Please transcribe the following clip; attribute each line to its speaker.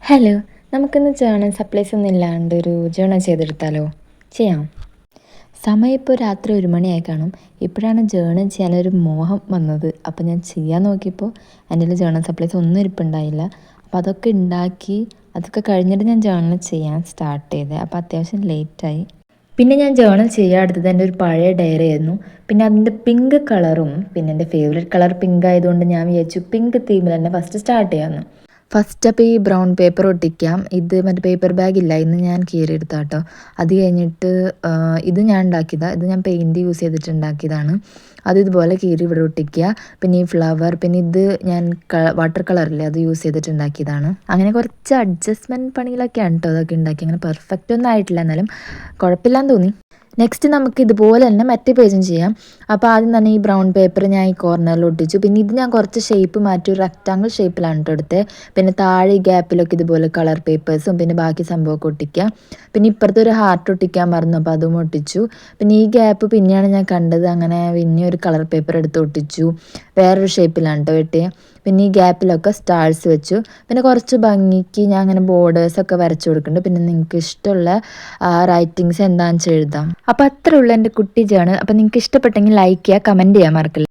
Speaker 1: Hello, നമുക്കിന്ന് journal supplies ഒന്നും ഇല്ലാണ്ട് ഒരു ജേണൽ ചെയ്തെടുത്താലോ? ചെയ്യാം. സമയം ഇപ്പോൾ രാത്രി 1 മണിയായി കാണും. ഇപ്പോഴാണ് ജേണൽ ചെയ്യാനൊരു മോഹം വന്നത്. അപ്പോൾ ഞാൻ ചെയ്യാൻ നോക്കിയപ്പോൾ എൻ്റെ കയ്യിൽ ജേണൽ സപ്ലൈസ് ഒന്നും ഇരിപ്പുണ്ടായില്ല. അപ്പോൾ അതൊക്കെ ഉണ്ടാക്കി അതൊക്കെ കഴിഞ്ഞിട്ട് ഞാൻ ജേണൽ ചെയ്യാൻ സ്റ്റാർട്ട് ചെയ്തത്. അപ്പോൾ അത്യാവശ്യം ലേറ്റായി. പിന്നെ ഞാൻ ജേണൽ ചെയ്യാൻ എടുത്തത് എൻ്റെ ഒരു പഴയ ഡയറി ആയിരുന്നു. പിന്നെ അതിൻ്റെ പിങ്ക് കളറും പിന്നെ എൻ്റെ ഫേവറേറ്റ് കളർ പിങ്ക് ആയതുകൊണ്ട് ഞാൻ വിചാരിച്ചു പിങ്ക് തീമിൽ തന്നെ ഫസ്റ്റ് സ്റ്റാർട്ട് ചെയ്യാമെന്ന്. ഫസ്റ്റ് അപ്പോൾ ഈ ബ്രൗൺ പേപ്പർ ഒട്ടിക്കാം. ഇത് മറ്റേ പേപ്പർ ബാഗില്ല, ഇന്ന് ഞാൻ കീറിയെടുത്ത കേട്ടോ. അത് കഴിഞ്ഞിട്ട് ഇത് ഞാൻ ഉണ്ടാക്കിയതാണ്. ഇത് ഞാൻ പെയിൻറ് യൂസ് ചെയ്തിട്ട് ഉണ്ടാക്കിയതാണ്. അത് ഇതുപോലെ കീറി ഇവിടെ ഒട്ടിക്കുക. പിന്നെ ഈ ഫ്ലവർ, പിന്നെ ഇത് ഞാൻ വാട്ടർ കളറില്ലേ അത് യൂസ് ചെയ്തിട്ട് ഉണ്ടാക്കിയതാണ്. അങ്ങനെ കുറച്ച് അഡ്ജസ്റ്റ്മെൻറ്റ് പണികളൊക്കെയാണ് കേട്ടോ അതൊക്കെ ഉണ്ടാക്കി. അങ്ങനെ പെർഫെക്റ്റ് ഒന്നും ആയിട്ടില്ല, എന്നാലും കുഴപ്പമില്ലാന്ന് തോന്നി. നെക്സ്റ്റ് നമുക്ക് ഇതുപോലെ തന്നെ മറ്റേ പേജും ചെയ്യാം. അപ്പോൾ ആദ്യം തന്നെ ഈ ബ്രൗൺ പേപ്പർ ഞാൻ ഈ കോർണറിൽ ഒട്ടിച്ചു. പിന്നെ ഇത് ഞാൻ കുറച്ച് ഷേപ്പ് മാറ്റി ഒരു റെക്റ്റാങ്കിൾ ഷേപ്പിലാണ് കേട്ടോ എടുത്തത്. പിന്നെ താഴെ ഗ്യാപ്പിലൊക്കെ ഇതുപോലെ കളർ പേപ്പേഴ്സും പിന്നെ ബാക്കി സംഭവമൊക്കെ ഒട്ടിക്കുക. പിന്നെ ഇപ്പുറത്തെ ഒരു ഹാർട്ട് ഒട്ടിക്കാൻ മറന്നു, അപ്പോൾ അതും ഒട്ടിച്ചു. പിന്നെ ഈ ഗ്യാപ്പ് പിന്നെയാണ് ഞാൻ കണ്ടത്, അങ്ങനെ പിന്നെ ഒരു കളർ പേപ്പർ എടുത്ത് ഒട്ടിച്ചു. വേറൊരു ഷേപ്പിലാണ് കേട്ടോ വെട്ടിയത്. പിന്നെ ഈ ഗ്യാപ്പിലൊക്കെ സ്റ്റാർസ് വെച്ചു. പിന്നെ കുറച്ച് ഭംഗിക്ക് ഞാൻ അങ്ങനെ ബോർഡേഴ്സൊക്കെ വരച്ചു കൊടുക്കുന്നുണ്ട്. പിന്നെ നിങ്ങൾക്ക് ഇഷ്ടമുള്ള റൈറ്റിങ്സ് എന്താണെന്ന് വെച്ചാൽ എഴുതാം. അപ്പോൾ അത്രേ ഉള്ളൂ എൻ്റെ കുട്ടി ജേണൽ. അപ്പോൾ നിങ്ങൾക്ക് ഇഷ്ടപ്പെട്ടെങ്കിൽ ലൈക്ക് ചെയ്യുക, കമൻറ്റ് ചെയ്യാൻ മറക്കില്ല.